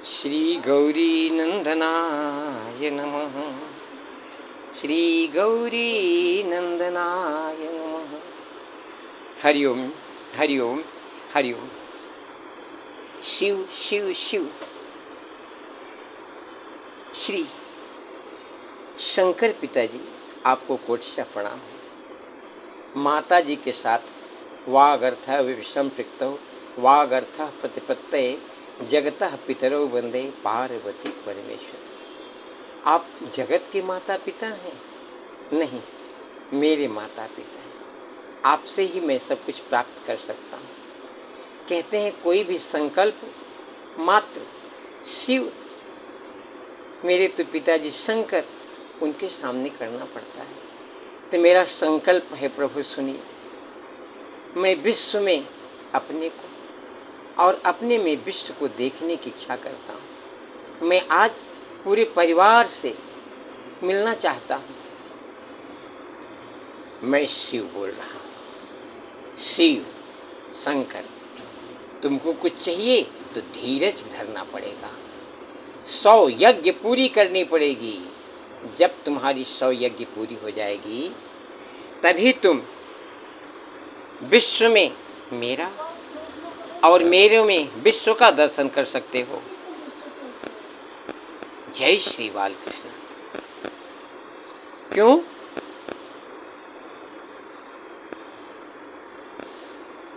श्री गौरी नंदनाय नमः। श्री गौरी नंदनाय नमः। हरिओम हरिओम हरिओम। शिव शिव शिव। श्री शंकर पिताजी आपको कोटिशा प्रणाम। माता जी के साथ वागर्थ विषम प्रक्तौ वागर्थ प्रतिपत्तये जगतः पितरौ वंदे पार्वती परमेश्वर। आप जगत के माता पिता हैं? नहीं, मेरे माता पिता हैं। आपसे ही मैं सब कुछ प्राप्त कर सकता हूँ। कहते हैं कोई भी संकल्प मात्र शिव, मेरे तो पिताजी शंकर, उनके सामने करना पड़ता है। तो मेरा संकल्प है प्रभु सुनिए, मैं विश्व में अपने को और अपने में विश्व को देखने की इच्छा करता हूँ। मैं आज पूरे परिवार से मिलना चाहता हूँ। मैं शिव बोल रहा हूँ। शिव शंकर, तुमको कुछ चाहिए तो धीरज धरना पड़ेगा। 100 यज्ञ पूरी करनी पड़ेगी। जब तुम्हारी 100 यज्ञ पूरी हो जाएगी तभी तुम विश्व में मेरा और मेरे में विश्व का दर्शन कर सकते हो। जय श्री बालकृष्ण। क्यों?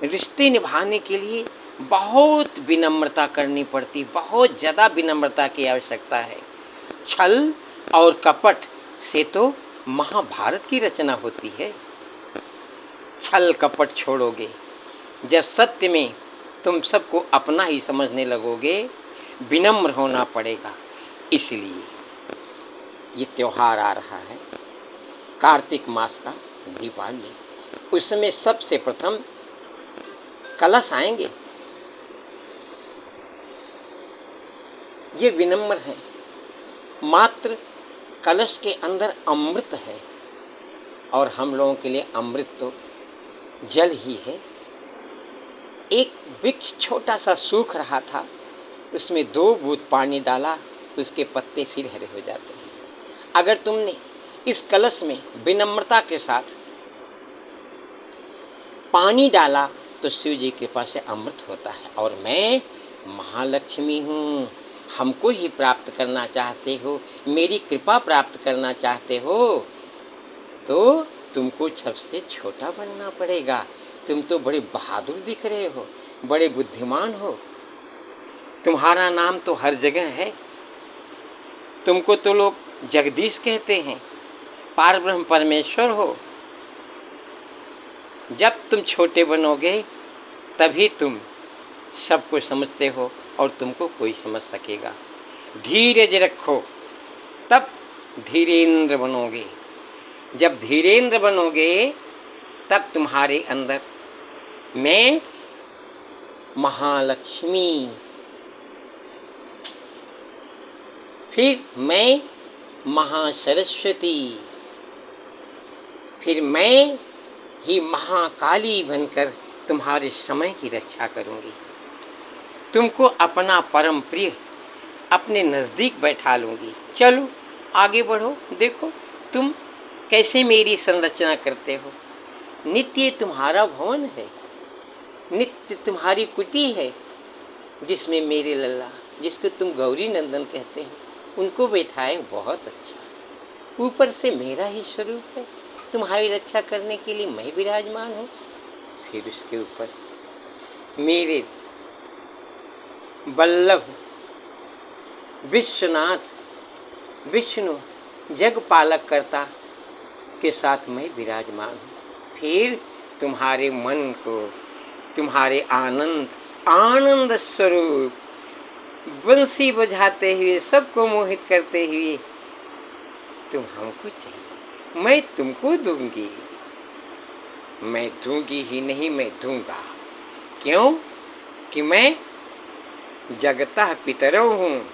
रिश्ते निभाने के लिए बहुत विनम्रता करनी पड़ती, बहुत ज्यादा विनम्रता की आवश्यकता है। छल और कपट से तो महाभारत की रचना होती है। छल कपट छोड़ोगे, जब सत्य में तुम सबको अपना ही समझने लगोगे, विनम्र होना पड़ेगा। इसलिए ये त्योहार आ रहा है, कार्तिक मास का दीपावली। उस समय सबसे प्रथम कलश आएंगे। ये विनम्र है। मात्र कलश के अंदर अमृत है और हम लोगों के लिए अमृत तो जल ही है। एक वृक्ष छोटा सा सूख रहा था, उसमें 2 बूंद पानी डाला, उसके पत्ते फिर हरे हो जाते हैं। अगर तुमने इस कलश में विनम्रता के साथ पानी डाला तो शिव जी के पास से अमृत होता है। और मैं महालक्ष्मी हूँ। हमको ही प्राप्त करना चाहते हो, मेरी कृपा प्राप्त करना चाहते हो तो तुमको सबसे छोटा बनना पड़ेगा। तुम तो बड़े बहादुर दिख रहे हो, बड़े बुद्धिमान हो, तुम्हारा नाम तो हर जगह है। तुमको तो लोग जगदीश कहते हैं, पारब्रह्म परमेश्वर हो। जब तुम छोटे बनोगे तभी तुम सबको समझते हो और तुमको कोई समझ सकेगा। धीरज रखो तब धीरेंद्र बनोगे। जब धीरेंद्र बनोगे तब तुम्हारे अंदर मैं महालक्ष्मी, फिर मैं महासरस्वती, फिर मैं ही महाकाली बनकर तुम्हारे समय की रक्षा करूंगी। तुमको अपना परम प्रिय अपने नजदीक बैठा लूंगी। चलो आगे बढ़ो, देखो तुम कैसे मेरी संरचना करते हो। नित्य तुम्हारा भवन है, नित्य तुम्हारी कुटी है, जिसमें मेरे लल्ला, जिसको तुम गौरी नंदन कहते हो, उनको बैठाए। बहुत अच्छा। ऊपर से मेरा ही स्वरूप है, तुम्हारी रक्षा करने के लिए मैं विराजमान हूँ। फिर उसके ऊपर मेरे वल्लभ विश्वनाथ विष्णु जग पालक करता के साथ मैं विराजमान हूँ। फिर तुम्हारे मन को, तुम्हारे आनंद स्वरूप बंसी बजाते हुए, सबको मोहित करते हुए तुम हमको चाहिए, मैं तुमको दूंगी। मैं दूंगी ही नहीं, मैं दूंगा। क्यों? कि मैं जगतः पितरौ हूँ।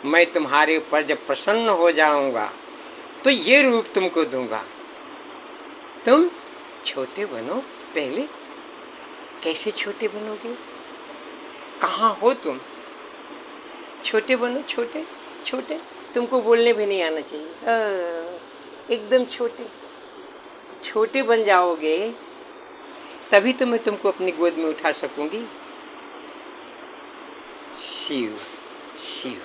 मैं तुम्हारे ऊपर जब प्रसन्न हो जाऊंगा तो ये रूप तुमको दूंगा। तुम छोटे बनो। पहले कैसे छोटे बनोगे? कहाँ हो तुम? छोटे बनो, छोटे छोटे। तुमको बोलने भी नहीं आना चाहिए, एकदम छोटे छोटे बन जाओगे, तभी तो मैं तुमको अपनी गोद में उठा सकूंगी। शिव शिव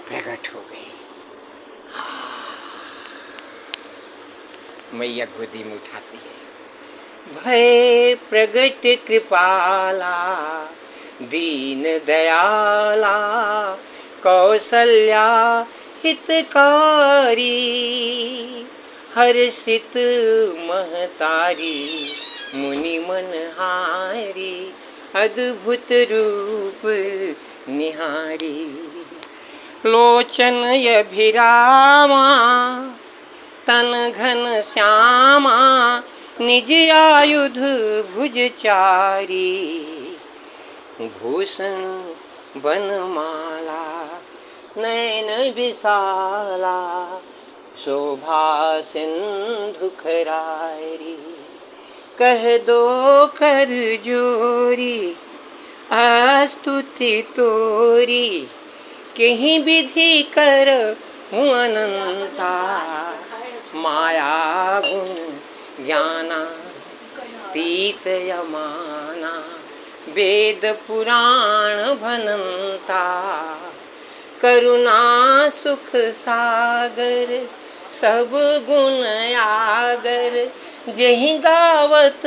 प्रकट हो गई। मैया गोदी में उठाती है। भय प्रगट कृपाला दीन दयाला कौसल्या हितकारी हर्षित महतारी मुनि मनहारी अद्भुत रूप निहारी लोचन अभिरामा तन घन श्यामा निज आयुध भुजचारी भूषण बनमाला नयन विशाला शोभा सिंधु खरारी कह दो कर जोरी स्तुति तोरी कहीं विधि कर हूँ अनंता माया गुण ज्ञाना तीत यमाना वेद पुराण भनंता करुणा सुख सागर सब गुण आगर जहीं गावत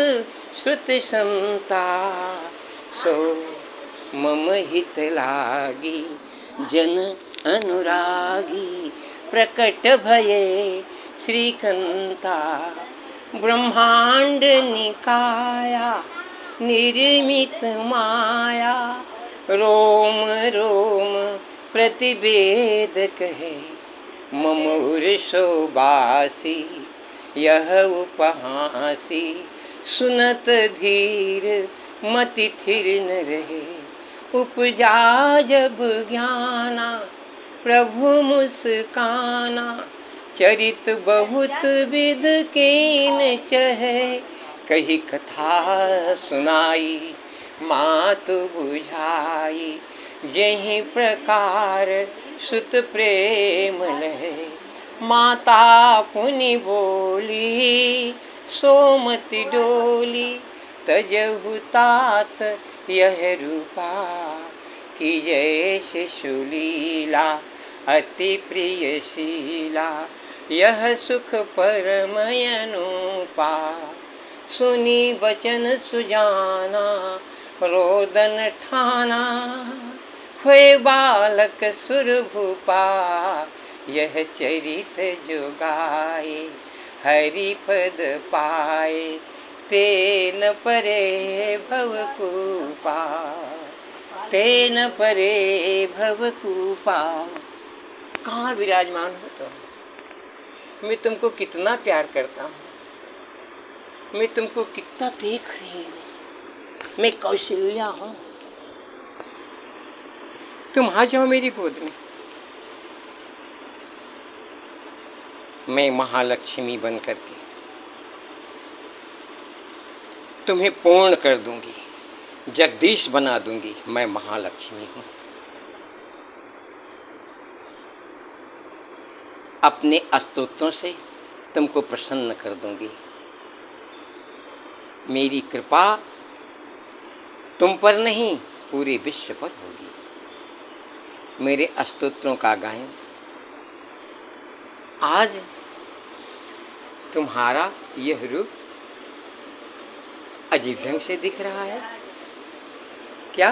श्रुत संता सो मम हित लागी जन अनुरागी प्रकट भये श्रीकंता ब्रह्मांड निकाया निर्मित माया रोम रोम प्रतिवेद कहे ममूर शोबासी यह उपहासी सुनत धीर मति थिर न रहे उपजा जब ज्ञाना प्रभु मुस्काना चरित बहुत विध कीन चहे कही कथा सुनाई मात बुझाई जहीं प्रकार सुत प्रेम लहे माता पुनि बोली सोमति डोली तजहु तात यह रूपा कि जय शिशुलीला अति प्रियशीला यह सुख परमयनुपा सुनी वचन सुजाना रोदन ठाना हुए बालक सुर भूपा यह चरित जो गाए हरि पद पाए तेन परे भवकूपा तेन परे भवकूपा। कहाँ विराजमान हो तुम? मैं तुमको कितना प्यार करता हूँ, मैं तुमको कितना देख रही हूँ। मैं कौशल्या हूँ, तुम आ जाओ मेरी गोद में। मैं महालक्ष्मी बन करके तुम्हें पूर्ण कर दूंगी, जगदीश बना दूंगी। मैं महालक्ष्मी हूँ। अपने स्तोत्रों से तुमको प्रसन्न कर दूंगी। मेरी कृपा तुम पर नहीं पूरे विश्व पर होगी। मेरे स्तोत्रों का गायन आज तुम्हारा यह रूप अजीब ढंग से दिख रहा है। क्या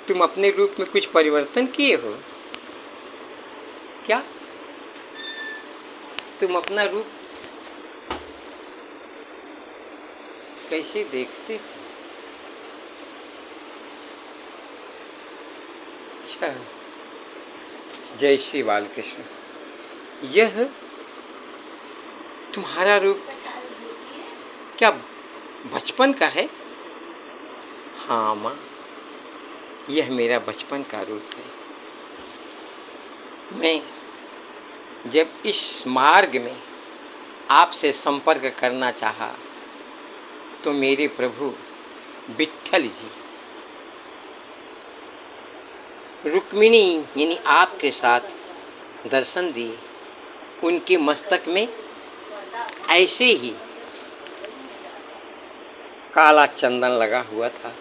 तुम अपने रूप में कुछ परिवर्तन किए हो? क्या तुम अपना रूप कैसे देखते हो? अच्छा, जय श्री बालकृष्ण। यह तुम्हारा रूप क्या बचपन का है? हाँ माँ, यह मेरा बचपन का रूप है। मैं जब इस मार्ग में आपसे संपर्क करना चाहा तो मेरे प्रभु विट्ठल जी रुक्मिणी यानी आपके साथ दर्शन दिए। उनके मस्तक में ऐसे ही काला चंदन लगा हुआ था।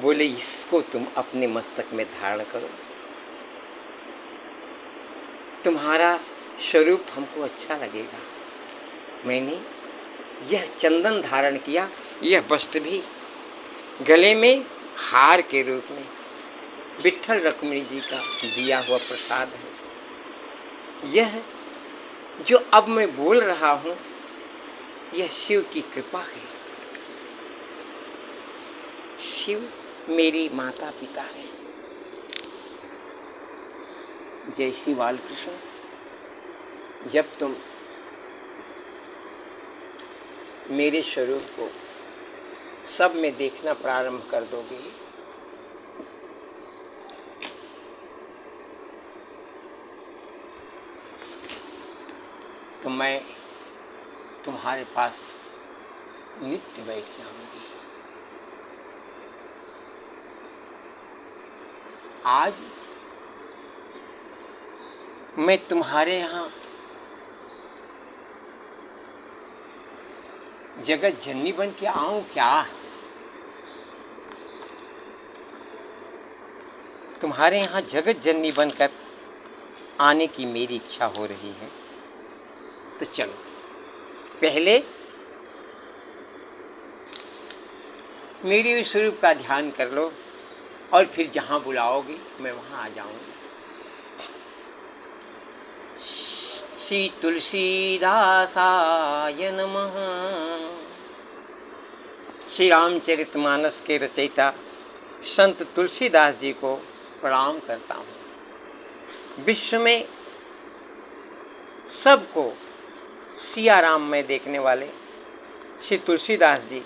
बोले इसको तुम अपने मस्तक में धारण करो, तुम्हारा स्वरूप हमको अच्छा लगेगा। मैंने यह चंदन धारण किया। यह वस्त्र भी गले में हार के रूप में विट्ठल रुक्मिणी जी का दिया हुआ प्रसाद है। यह जो अब मैं बोल रहा हूँ यह शिव की कृपा है। शिव मेरी माता पिता है। जय श्री बालकृष्ण। जब तुम मेरे स्वरूप को सब में देखना प्रारंभ कर दोगे तो मैं तुम्हारे पास नित्य बैठ जाऊंगी। आज मैं तुम्हारे यहाँ जगत जननी बन के आऊं क्या? तुम्हारे यहाँ जगत जननी बनकर आने की मेरी इच्छा हो रही है। तो चलो पहले मेरे स्वरूप का ध्यान कर लो और फिर जहाँ बुलाओगे मैं वहाँ आ जाऊंगी। श्री तुलसीदासाय नमः। श्री रामचरितमानस के रचयिता संत तुलसीदास जी को प्रणाम करता हूँ। विश्व में सबको सिया राम में देखने वाले श्री तुलसीदास जी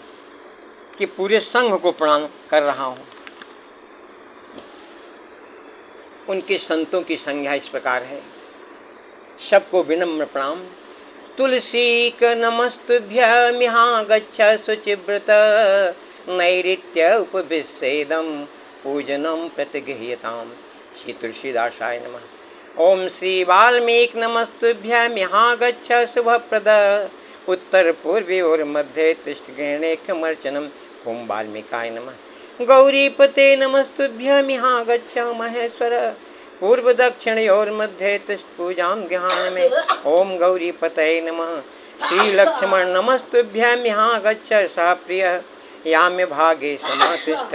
के पूरे संघ को प्रणाम कर रहा हूँ। उनके संतों की संज्ञा इस प्रकार है। सबको विनम्र प्रणाम। तुलसी क नमस्तुभ्यमिहाँ गच्छ शुचिव्रत नैऋत्य उपविश्येदं पूजनम प्रतिगृह्यताम्। श्री तुलसीदासाय नमः। ओम श्री वाल्मीकि नमस्तुभ्यमिहाँ गच्छ शुभप्रद उत्तर पूर्वे और मध्य तिष्ठगृहणे कमर्चनम्। ओम वाल्मीकाय नमः। गौरीपते नमस्तुभ्यमिहाँ गच्छ महेश्वर पूर्व दक्षिणयोर मध्य तिष्ठ पूजां गृहाण में। ओम गौरीपतये नमः। श्री लक्ष्मण नमस्तुभ्यमिहाँ गच्छ सह प्रिय याम्य भागे समातिष्ठ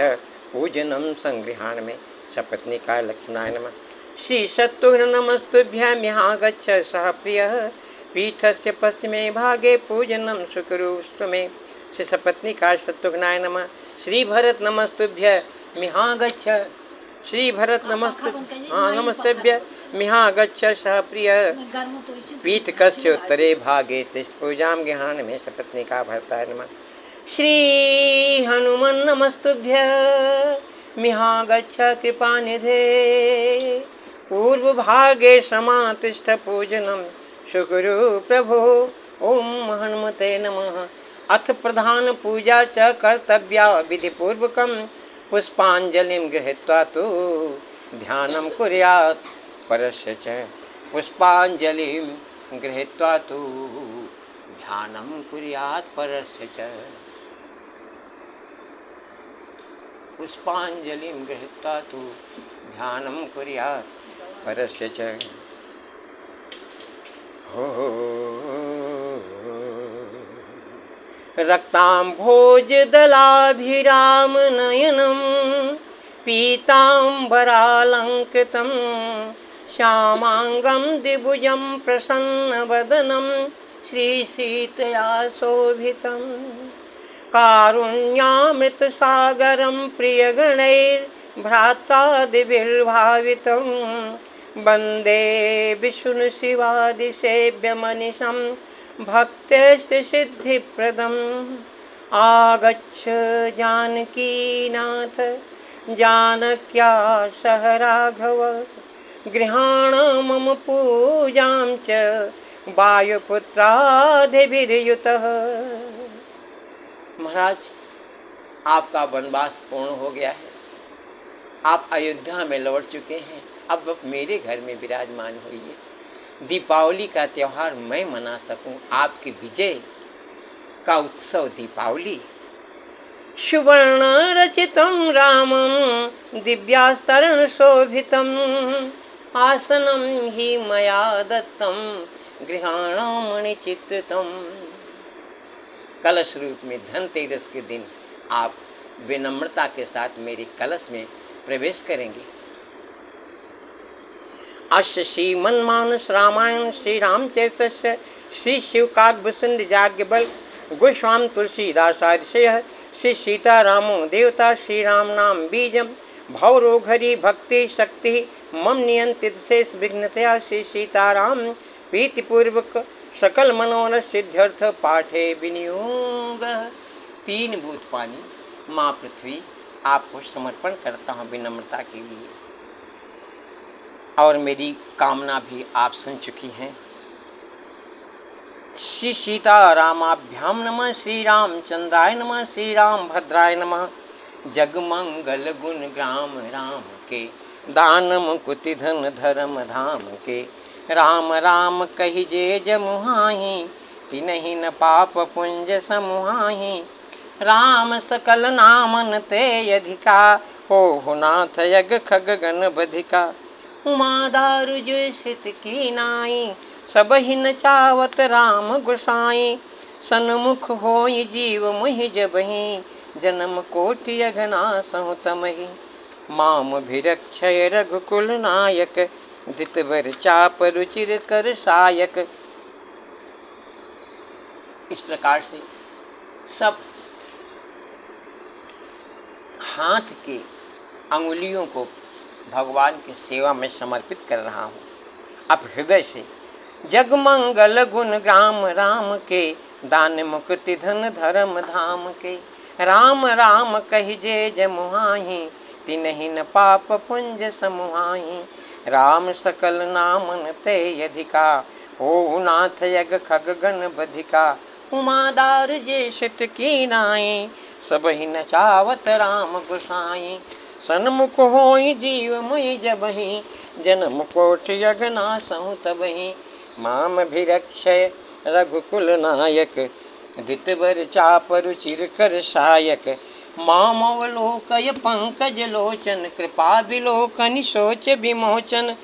पूजनम संगृहाण में। सपत्नीकाय लक्ष्मणाय नमः। श्री शत्रुघ्न नमस्तुभ्यमिहाँ गच्छ सह प्रिय पीठस्य पश्चिमे भागे पूजनम सुकुरुष्व में। श्री सपत्नीकाय शत्रुघ्नाय नमः। श्री भरत नमस्तुभ्यमिहाँ गच्छ। श्री भरत नमस्तुभ्य मिहाँ गच्छ सह प्रिय पीठ कस्य उत्तरे भागे तिष्ठ पूजां गृहाण में। सपत्नीका भरताय नमः। श्री हनुमन् नमस्तुभ्य मिहाँ गच्छ कृपानिधे पूर्व भागे समातिष्ठ पूजनम सुकुरु प्रभो। ओम हनुमते नमः। अथ प्रधान पूजा च कर्तव्या विधिपूर्वकं पुष्पांजलिं गृहीत्वा तु ध्यानं कुर्यात् परस्य च। पुष्पांजलिं गृहीत्वा तु ध्यानं कुर्यात् परस्य च। पुष्पांजलिं गृहीत्वा तु ध्यानं कुर्यात् परस्य च। रक्ताम्भोजदलाभिरामनयनं पीताम्बरालङ्कृतं श्यामाङ्गं द्विभुजं प्रसन्नवदनं श्रीसीतया शोभितं। कारुण्यामृतसागरं प्रियगणैर्भ्रात्रादिभिर्भावितं वन्दे विष्णुशिवादिसेव्यमनिशं भक्त्यष्टसिद्धिप्रदम्। आगच्छ जानकीनाथ जानक्या सह राघव गृहाण मम पूजां च वायुपुत्रादिभिर्युतः। महाराज आपका वनवास पूर्ण हो गया है। आप अयोध्या में लौट चुके हैं, अब मेरे घर में विराजमान होइए। दीपावली का त्यौहार मैं मना सकूं, आपकी विजय का उत्सव दीपावली। सुवर्ण रचितं रामं दिव्यास्तरण शोभितम् आसनं हि मया दत्तं गृहाणामणि चित्रितम्। कलश रूप में धनतेरस के दिन आप विनम्रता के साथ मेरे कलश में प्रवेश करेंगे। अस्य श्रीमन्मानस रामायण श्री रामचरितस्य श्री शिवकाव्यसुंदर जाग्ञवल गोस्वामी तुलसीदासार्षय श्री सीतारामो देवता श्री राम नाम बीजम भवरोघरी भक्ति शक्ति मम नियंत्रित शेष विघ्नतया श्री सीताराम प्रीतिपूर्वक सकल मनोरथ सिद्ध्यर्थ पाठे विनियोग। 3 बूंद पानी माँ पृथ्वी आपको समर्पण करता हूँ विनम्रता के लिए, और मेरी कामना भी आप सुन चुकी हैं। श्री सीतारामाभ्याम नमः, श्री रामचंद्राय नमः, श्री राम भद्राय नमः। जगमंगल गुण ग्राम राम के, दान मुकुति धन धर्म धाम के। राम राम कहिजे जमुहाहि, तिनहि न पाप पुंज समुहाहि। राम सकल नामन ते अधिका, हो नाथ यग खग गण बधिका। उमा दारु जो सित की नाई, सब ही न चावत राम गुसाई। सन्मुख होई जीव मुहि जबहि, जन्म कोटि अघनासहु तमहि। माम भिरक्षय रघुकुल नायक, धितवर चाप रुचिर कर सायक। इस प्रकार से सब हाथ के अंगुलियों को भगवान की सेवा में समर्पित कर रहा हूँ। अब हृदय से जगमंगल गुण ग्राम राम के, दान मुक्ति धन धर्म धाम के। राम राम कहिजे जमुहाहि, तिनहि न पाप पुंज समुहाहि। राम सकल नामन ते अधिका, हो नाथ यग खग गण बधिका। उमादार जे सित की नाई, सब ही न चावत राम गुसाई। सन्मुख होई जीव मुहि जबहि, जन्म कोटि अघनासहु तबहि। माम भिरक्षय रघुकुल नायक, धितवर चाप रुचिर कर सायक। मामवलोकय पंकज लोचन, कृपा विलोकन शोच विमोचन।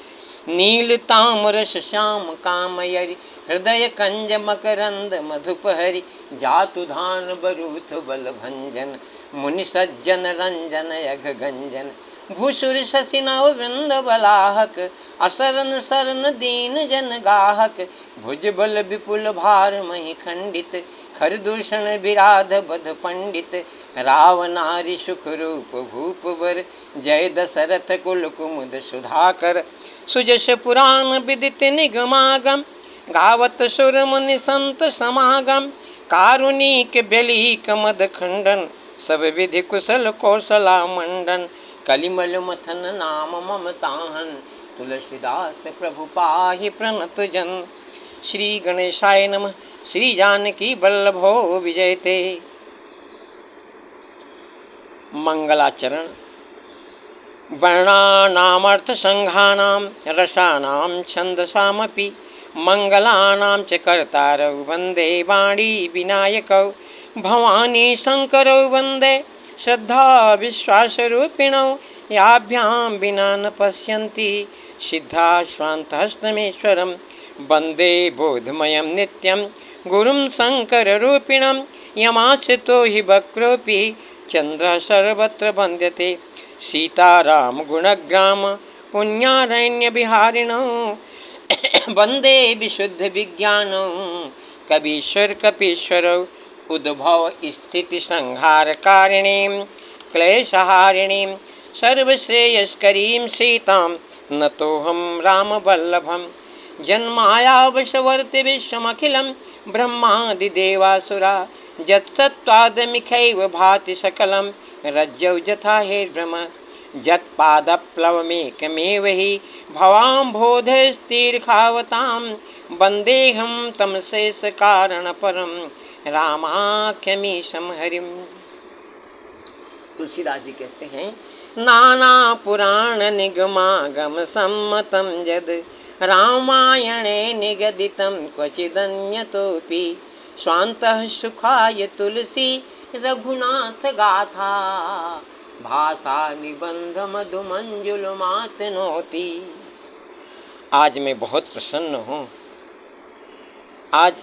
नील ताम्रस श्याम कामयरि, हृदय कंज मकरंद मधुपहरि। जातु धान बरूथ बल भंजन, मुनि सज्जन रंजन यघ गंजन। भूसुर शशि नव वृंद बलाहक, असरन सरन दीन जन गाहक। भुज बल विपुल भार मही खंडित, खर दूषण विराध बध पंडित। रावनारी सुख रूप भूप वर, जय दशरथ कुल कुमुद सुधाकर। सुजस पुराण विदित निगमागम, गावत सुर मुनि संत समागम। कारुणिक बेलीक मद खंडन, सब विधि कुशल कौशला मंडन। कलिमल मथन नाम ममताहन, तुलसीदास प्रभु पाहि प्रणत जन। श्री गणेशाय नमः, श्री जानकी वल्लभो विजयते। मंगलाचरण। वर्णानामर्थ संघानां, रसानां छन्दसामपि। मंगलानां च कर्तारौ वन्दे वाणी विनायकौ। भवानी शंकरौ वन्दे श्रद्धा विश्वासरूपिणौ। याभ्यां विना न पश्यन्ति, सिद्धा स्वान्तहस्तमेश्वरं। वन्दे बोधमयं नित्यं, गुरुं शङ्कररूपिणं। यमाश्रितो हि वक्रोऽपि, चन्द्रः सर्वत्र वन्द्यते। सीताराम गुणग्राम, पुण्यारण्यविहारिणौ। वन्दे विशुद्ध विज्ञानौ, कवीश्वर कपीश्वरौ। उद्भव स्थिति संहारकारिणीं, क्लेशहारिणीं, सर्वश्रेयस्करीं सीतां नतोऽहं रामवल्लभम्। जन्मायावशवर्ति विश्वमखिलं, ब्रह्मादिदेवासुरा। यत्सत्त्वादमिखैव भाति सकलं, रज्जौ यथा हेर्भ्रम। यत्पादप्लवमेकमेव हि, भवाम्भोधस्तीर्घावतां। वन्देऽहं तं शेषकारणपरं, रामाख्यमीशं हरिम्। तुलसीदास जी कहते हैं, नाना पुराण निगमागम सम्मतम यद रामायणे निगदितं क्वचिदन्यतोऽपि स्वान्तः सुखाय तुलसी रघुनाथ गाथा भाषा निबंध मधुमंजुल मातनोति। आज मैं बहुत प्रसन्न हूँ। आज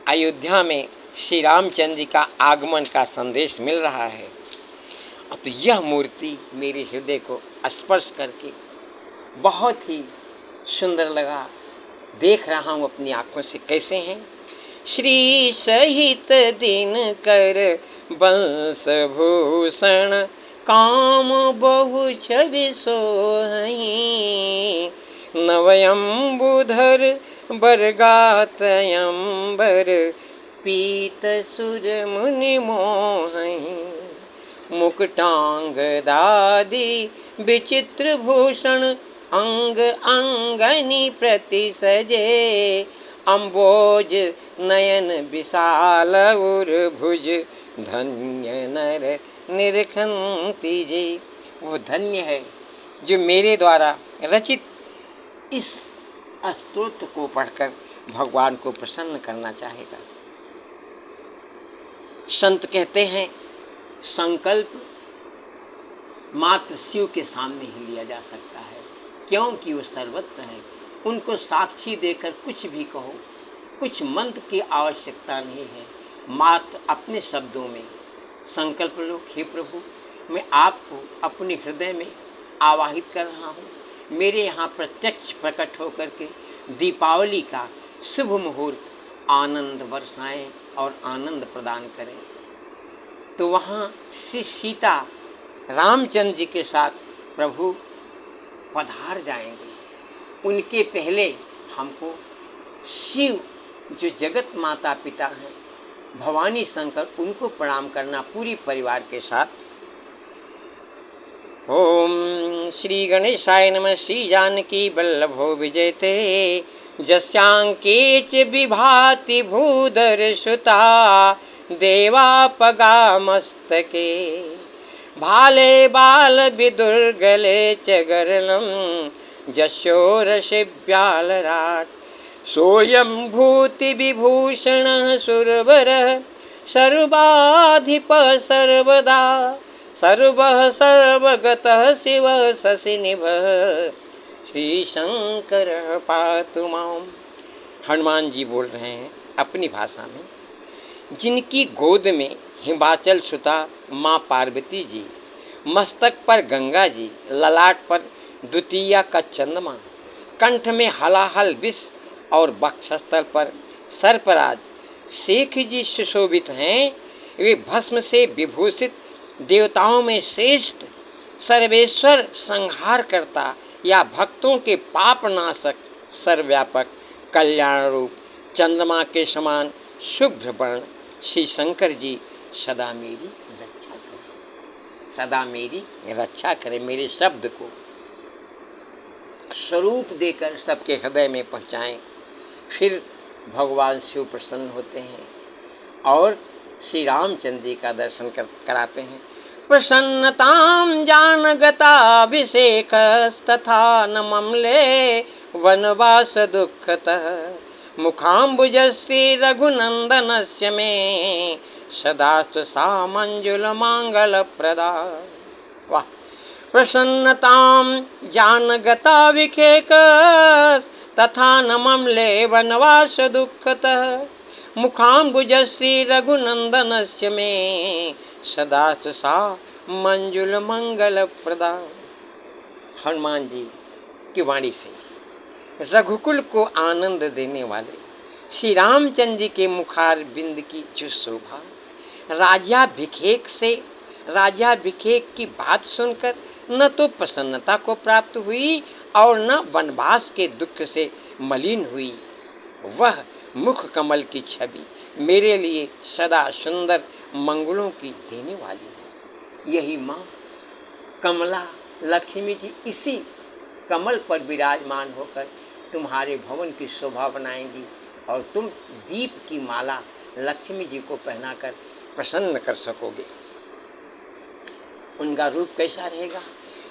अयोध्या में श्री रामचंद्र जी का आगमन का संदेश मिल रहा है। तो यह मूर्ति मेरे हृदय को स्पर्श करके बहुत ही सुंदर लगा। देख रहा हूँ अपनी आंखों से कैसे हैं। श्री सहित दिन कर बंश भूषण काम बहु छवि सोहई नवयंबुधर बरगात अंबर पीत सुर मुनि मोहई मुकुटांग दादी विचित्र भूषण अंग अंगनी प्रति सजे अम्बोज नयन विशाल उर भुज धन्य नर निरखंती जे। वो धन्य है जो मेरे द्वारा रचित इस स्तोत्र को पढ़कर भगवान को प्रसन्न करना चाहेगा। संत कहते हैं, संकल्प मात्र शिव के सामने ही लिया जा सकता है, क्योंकि वो सर्वत्र है। उनको साक्षी देकर कुछ भी कहो, कुछ मंत्र की आवश्यकता नहीं है। मात्र अपने शब्दों में संकल्प लो, हे प्रभु मैं आपको अपने हृदय में आवाहित कर रहा हूँ। मेरे यहाँ प्रत्यक्ष प्रकट होकर के दीपावली का शुभ मुहूर्त आनंद बरसाएं और आनंद प्रदान करें। तो वहाँ श्री सीता रामचंद्र जी के साथ प्रभु पधार जाएंगे। उनके पहले हमको शिव जो जगत माता पिता हैं, भवानी शंकर, उनको प्रणाम करना पूरी परिवार के साथ। ओम श्री गणेशाय नमः। श्री जानकी वल्लभो विजयते जस्यांके च विभाति भूधर सुता देवापगा मस्तके भाले बाल विदुर्गले च गरलम जशोरशिव्यालराट सोयं भूति विभूषण सुरवरः सर्वाधिप सर्वदा सर्वः सर्वगतः शिव शशिनिभः श्री शंकर पातु माम। हनुमान जी बोल रहे हैं अपनी भाषा में, जिनकी गोद में हिमाचल सुता माँ पार्वती जी, मस्तक पर गंगा जी, ललाट पर द्वितीया का चंद्रमा, कंठ में हलाहल विष और वक्षस्थल पर सर्पराज शेख जी सुशोभित हैं। वे भस्म से विभूषित देवताओं में श्रेष्ठ सर्वेश्वर संहार करता या भक्तों के पाप नाशक सर्वव्यापक कल्याण रूप चंद्रमा के समान शुभ्र वर्ण श्री शंकर जी सदा मेरी रक्षा करें, सदा मेरी रक्षा करें। मेरे शब्द को स्वरूप देकर सबके हृदय में पहुँचाएं। फिर भगवान शिव प्रसन्न होते हैं और श्री रामचंद्र जी का दर्शन कराते हैं। प्रसन्नताम जानगताभिषेक तथा न ममले वनवास दुःखतः मुखाम्बुजश्री रघुनंदनस्य मे सदास्तु सा मंजुल मांगल प्रदा। वाह! प्रसन्नताम जानगताभिषेक तथा न ममले वनवास दुःखतः मुखाम्बुजश्री रघुनंदनस्य मे सदास्तु सा मंजुल मंगल प्रदा। हनुमान जी की वाणी से रघुकुल को आनंद देने वाले श्री रामचंद्र जी के मुखार बिंद की जो शोभा, राजाभिषेक की बात सुनकर न तो प्रसन्नता को प्राप्त हुई और न वनवास के दुख से मलिन हुई। वह मुख कमल की छवि मेरे लिए सदा सुंदर मंगलों की देने वाली है। यही माँ कमला लक्ष्मी जी इसी कमल पर विराजमान होकर तुम्हारे भवन की शोभा बनाएंगी और तुम दीप की माला लक्ष्मी जी को पहनाकर प्रसन्न कर सकोगे। उनका रूप कैसा रहेगा?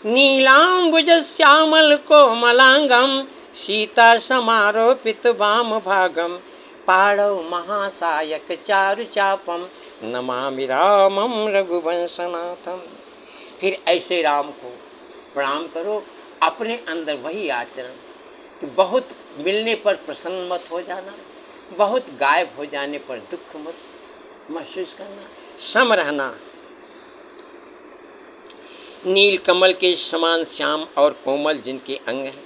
नीलांबुज श्यामल कोमलांगम सीता समारोपित वाम भागम पाणव महासायक चारु चापम नमामि रामम रघुवंशनाथम। फिर ऐसे राम को प्रणाम करो, अपने अंदर वही आचरण कि बहुत मिलने पर प्रसन्न मत हो जाना, बहुत गायब हो जाने पर दुख मत महसूस करना, सम रहना। नील कमल के समान श्याम और कोमल जिनके अंग हैं,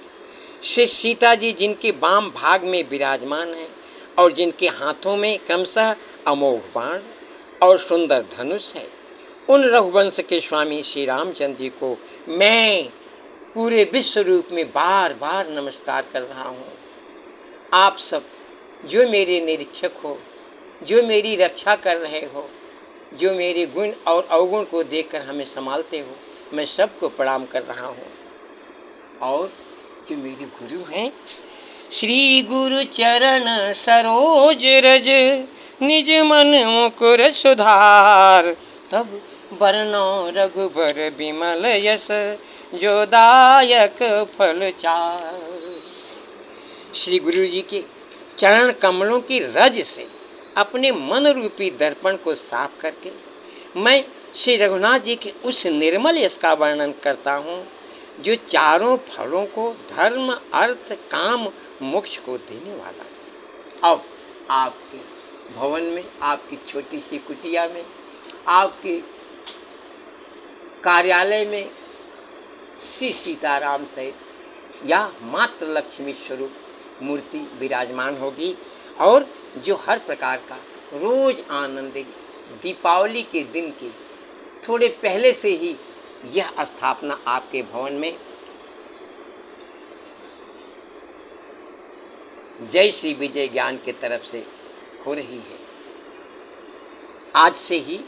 श्री सीता जी जिनके वाम भाग में विराजमान हैं और जिनके हाथों में क्रमशः अमोघ बाण और सुंदर धनुष है, उन रघुवंश के स्वामी श्री रामचंद्र जी को मैं पूरे विश्व रूप में बार बार नमस्कार कर रहा हूँ। आप सब जो मेरे निरीक्षक हो, जो मेरी रक्षा कर रहे हो, जो मेरे गुण और अवगुण को देखकर हमें संभालते हो, मैं सबको प्रणाम कर रहा हूँ। और जो मेरे गुरु हैं, श्री गुरु चरण सरोज रज निज मन मुकुर सुधार तब बरनौ रघुबर विमल यस जो दायक फल चार। श्री गुरु जी के चरण कमलों की रज से अपने मन रूपी दर्पण को साफ करके मैं श्री रघुनाथ जी के उस निर्मल यश का वर्णन करता हूँ जो चारों फलों को धर्म अर्थ काम मोक्ष को देने वाला है। अब आपके भवन में, आपकी छोटी सी कुटिया में, आपके कार्यालय में श्री सीताराम सहित या मात्र लक्ष्मी स्वरूप मूर्ति विराजमान होगी और जो हर प्रकार का रोज आनंद दीपावली के दिन के थोड़े पहले से ही यह स्थापना आपके भवन में जय श्री विजय ज्ञान की तरफ से हो रही है। आज से ही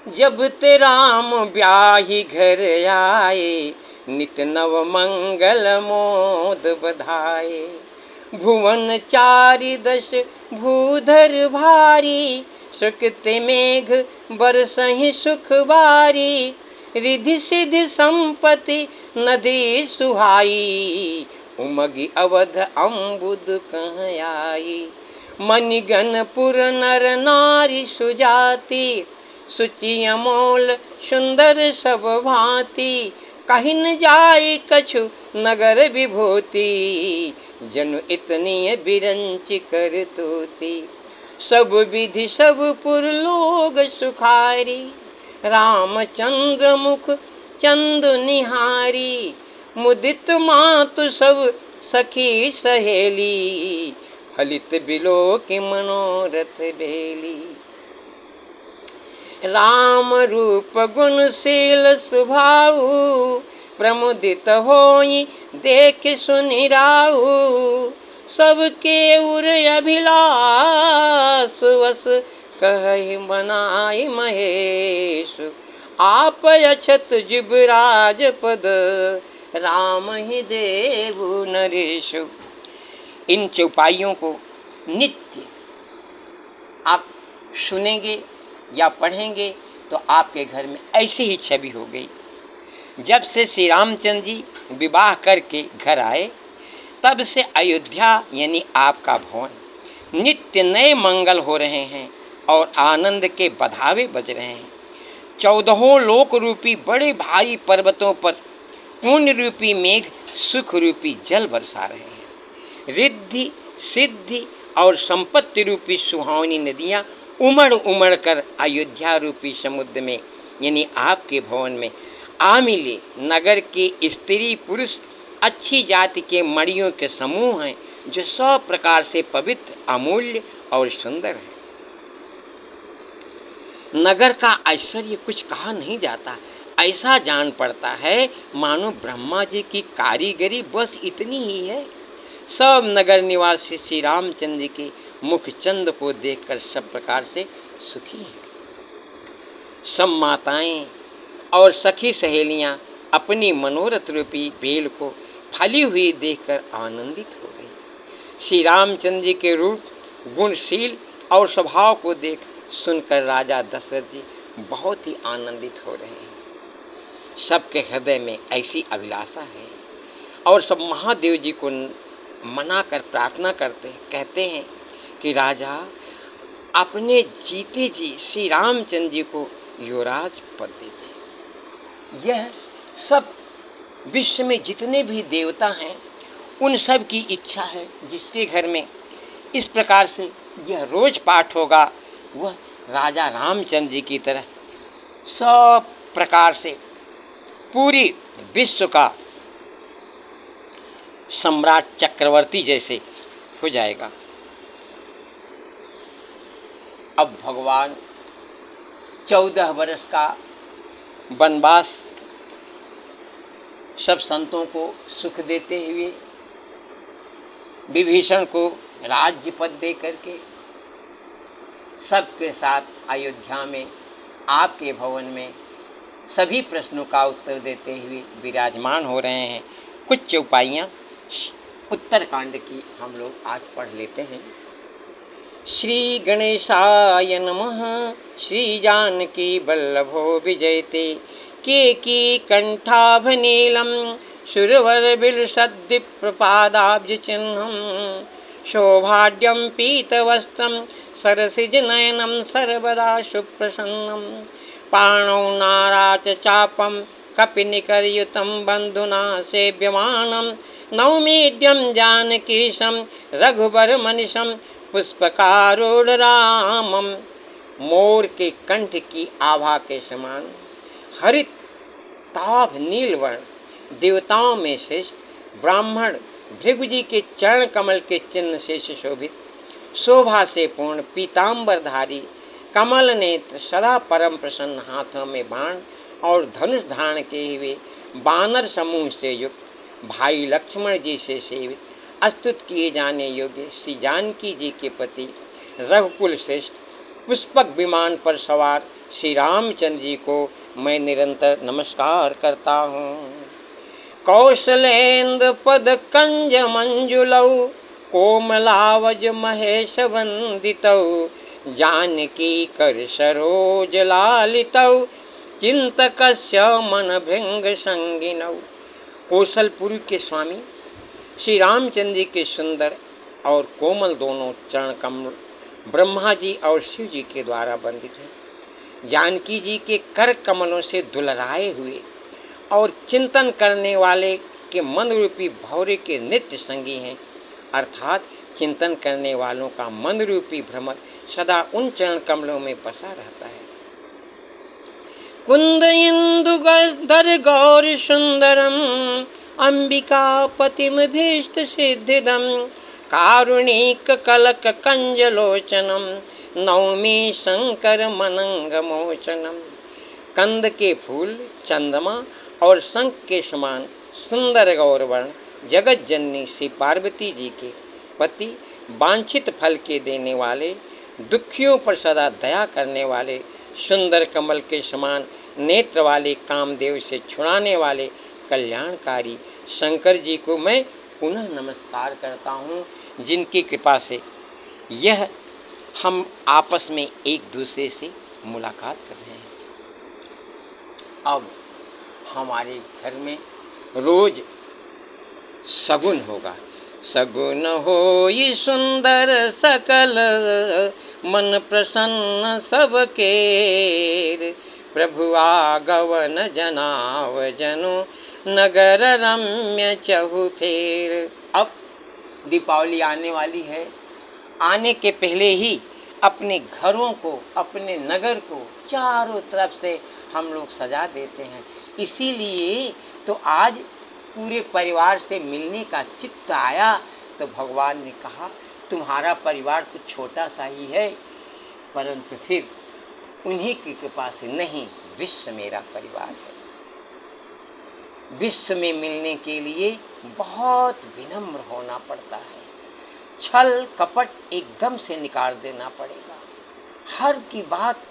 जब ते राम ब्याही घर आए नित नव मंगल मोद बधाए भुवन चारि दश भूधर भारी सुकृति मेघ बरसहि सुख बारी रिधि सिद्धि संपत्ति नदी सुहाई उमगी अवध अम्बुद कह आई मणिगणपुर नर नारी सुजाति सुचि अमोल सुंदर सब भांति कहीं न जाय कछु नगर विभूति जनु इतनी बिरंच कर तोती सब विधि सब पुर लोग सुखारी रामचंद्र मुख चंद निहारी मुदित मातु सब सखी सहेली फलित बिलो की मनोरथ बेली राम रूप गुणशील स्वभाव प्रमुदित होई देख सुनि राहु सबके उर अभिलाष वस कहि बनाई महेश आप अछत जिबराज पद राम ही देव नरेश। इन चौपाइयों को नित्य आप सुनेंगे या पढ़ेंगे तो आपके घर में ऐसी ही छवि हो गई। जब से श्री रामचंद्र जी विवाह करके घर आए तब से अयोध्या यानी आपका भवन नित्य नए मंगल हो रहे हैं और आनंद के बधावे बज रहे हैं। 14 लोक रूपी बड़े भारी पर्वतों पर पुण्य रूपी मेघ सुख रूपी जल बरसा रहे हैं। रिद्धि सिद्धि और संपत्ति रूपी सुहावनी नदियाँ उमड़ उमड़ कर अयोध्या रूपी समुद्र में यानी आपके भवन में आ मिले। नगर के स्त्री पुरुष अच्छी जाति के मणियों के समूह हैं जो सब प्रकार से पवित्र अमूल्य और सुंदर है। नगर का ऐश्वर्य कुछ कहा नहीं जाता, ऐसा जान पड़ता है मानो ब्रह्मा जी की कारीगरी बस इतनी ही है। सब नगर निवासी श्री रामचंद्र के मुख चंद को देखकर सब प्रकार से सुखी हैं। सब माताएं और सखी सहेलियां अपनी मनोरथ रूपी बेल को फली हुई देखकर आनंदित हो गई। श्री रामचंद्र जी के रूप गुणशील और स्वभाव को देख सुनकर राजा दशरथ जी बहुत ही आनंदित हो रहे हैं। सबके हृदय में ऐसी अभिलाषा है और सब महादेव जी को मना कर प्रार्थना करते हैं, कहते हैं कि राजा अपने जीते जी श्री रामचंद्र जी को युवराज पद दे दे। यह सब विश्व में जितने भी देवता हैं उन सब की इच्छा है। जिसके घर में इस प्रकार से यह रोज पाठ होगा वह राजा रामचंद्र जी की तरह सब प्रकार से पूरी विश्व का सम्राट चक्रवर्ती जैसे हो जाएगा। अब भगवान 14 वर्ष का वनवास सब संतों को सुख देते हुए विभीषण को राज्य पद दे करके सबके साथ अयोध्या में आपके भवन में सभी प्रश्नों का उत्तर देते हुए विराजमान हो रहे हैं। कुछ चौपाइयाँ उत्तरकांड की हम लोग आज पढ़ लेते हैं। श्री गणेशाय नमः। श्री जानकी वल्लभो विजयते केकी कंठाभनीलम सुरवर बिलसद्दीप्रपादाब्ज चिह्नम शोभाढ्यम पीतवस्त्रम सरसिज नयनम सर्वदा सुप्रसन्नम पाणौ नाराच चापम कपिनिकरयुतं बंधुना सेव्यमानं नौमीड्यं जानकीशं रघुबर मनिशं पुष्पकारूढ़ रामम। मोर के कंठ की आभा के समान हरित ताभ नीलवर्ण देवताओं में श्रेष्ठ ब्राह्मण भृगु जी के चरण कमल के चिन्ह से सुशोभित शोभा से पूर्ण पीताम्बरधारी कमल नेत्र सदा परम प्रसन्न हाथों में बाण और धनुष धारण किए हुए बानर समूह से युक्त भाई लक्ष्मण जी से सेवित अस्तुत किए जाने योग्य श्री जानकी जी के पति रघुकुल श्रेष्ठ पुष्पक विमान पर सवार श्री रामचंद्र जी को मैं निरंतर नमस्कार करता हूँ। कौशलेन्द्र पद कंज मंजुलौ कोमलावज महेश वंदितौ जानकी कर सरोज लालितौ चिंतकस्य मन भृंग संगिनौ। कौशलपुरी के स्वामी श्री रामचंद्र जी के सुंदर और कोमल दोनों चरण कमल ब्रह्मा जी और शिव जी के द्वारा बंदित हैं। जानकी जी के कर कमलों से दुलराए हुए और चिंतन करने वाले के मन रूपी भौरे के नित्य संगी हैं, अर्थात चिंतन करने वालों का मन रूपी भ्रमर सदा उन चरण कमलों में बसा रहता है। कुंद इंदु गधर गौर सुंदरम अंबिका पतिम भीष्ट सिद्धिदम कारुणिक कलक कंजलोचनम नौमी शंकर मनंग मोचनम। कंद के फूल चंद्रमा और शंख के समान सुंदर गौरवर्ण जगत जननी श्री पार्वती जी के पति वांछित फल के देने वाले दुखियों पर सदा दया करने वाले सुंदर कमल के समान नेत्र वाले कामदेव से छुड़ाने वाले कल्याणकारी शंकर जी को मैं पुनः नमस्कार करता हूँ, जिनकी कृपा से यह हम आपस में एक दूसरे से मुलाकात कर रहे हैं। अब हमारे घर में रोज सगुन होगा। सगुन होई सुंदर सकल मन प्रसन्न सबके प्रभु आगवन जनाव जनो नगर रम्य चहु फेर। अब दीपावली आने वाली है। आने के पहले ही अपने घरों को अपने नगर को चारों तरफ से हम लोग सजा देते हैं। इसीलिए तो आज पूरे परिवार से मिलने का चित्त आया, तो भगवान ने कहा तुम्हारा परिवार तो छोटा सा ही है, परंतु फिर उन्हीं की कृपा से नहीं, विश्व मेरा परिवार है। विश्व में मिलने के लिए बहुत विनम्र होना पड़ता है। छल कपट एकदम से निकाल देना पड़ेगा, हर की बात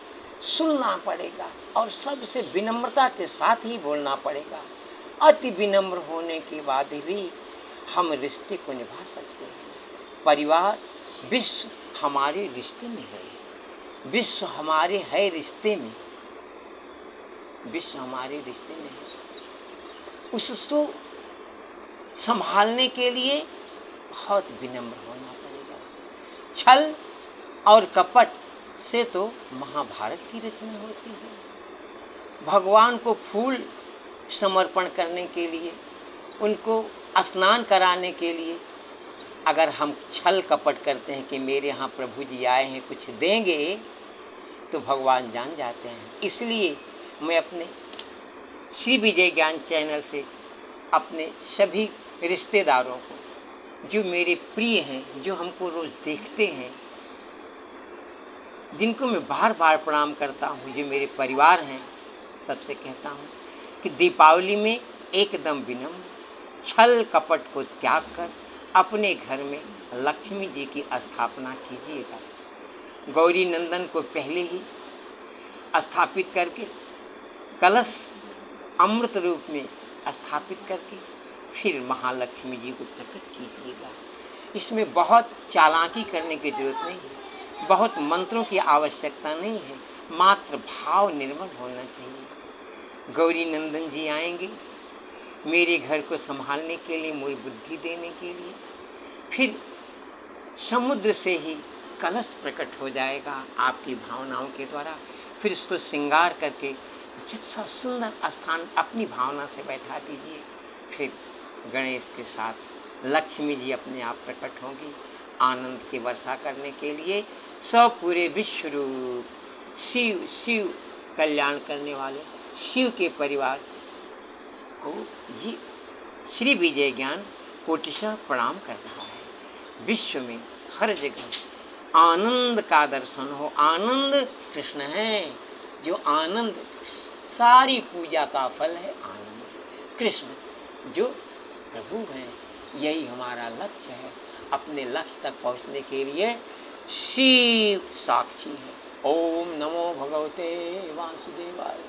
सुनना पड़ेगा और सबसे विनम्रता के साथ ही बोलना पड़ेगा। अति विनम्र होने के बाद भी हम रिश्ते को निभा सकते हैं। परिवार विश्व हमारे रिश्ते में है, विश्व हमारे है रिश्ते में। विश्व हमारे रिश्ते में है। उसको संभालने के लिए बहुत विनम्र होना पड़ेगा। छल और कपट से तो महाभारत की रचना होती है। भगवान को फूल समर्पण करने के लिए, उनको स्नान कराने के लिए अगर हम छल कपट करते हैं कि मेरे यहाँ प्रभु जी आए हैं कुछ देंगे, तो भगवान जान जाते हैं। इसलिए मैं अपने श्री विजय ज्ञान चैनल से अपने सभी रिश्तेदारों को, जो मेरे प्रिय हैं, जो हमको रोज देखते हैं, जिनको मैं बार बार प्रणाम करता हूँ, जो मेरे परिवार हैं, सबसे कहता हूँ कि दीपावली में एकदम विनम्र, छल कपट को त्याग कर अपने घर में लक्ष्मी जी की स्थापना कीजिएगा। गौरी नंदन को पहले ही स्थापित करके कलश अमृत रूप में स्थापित करके फिर महालक्ष्मी जी को प्रकट कीजिएगा। इसमें बहुत चालाकी करने की जरूरत नहीं है, बहुत मंत्रों की आवश्यकता नहीं है, मात्र भाव निर्मल होना चाहिए। गौरी नंदन जी आएंगे मेरे घर को संभालने के लिए, मूल बुद्धि देने के लिए। फिर समुद्र से ही कलश प्रकट हो जाएगा आपकी भावनाओं के द्वारा। फिर उसको श्रृंगार करके जितना सुंदर स्थान अपनी भावना से बैठा दीजिए। फिर गणेश के साथ लक्ष्मी जी अपने आप प्रकट होंगी आनंद की वर्षा करने के लिए। सब पूरे विश्व रूप शिव शिव कल्याण करने वाले शिव के परिवार को ये श्री विजय ज्ञान कोटिशः प्रणाम कर रहा है। विश्व में हर जगह आनंद का दर्शन हो। आनंद कृष्ण है, जो आनंद सारी पूजा का फल है। आनंद कृष्ण जो प्रभु हैं, यही हमारा लक्ष्य है। अपने लक्ष्य तक पहुंचने के लिए शिव साक्षी है। ओम नमो भगवते वासुदेवाय।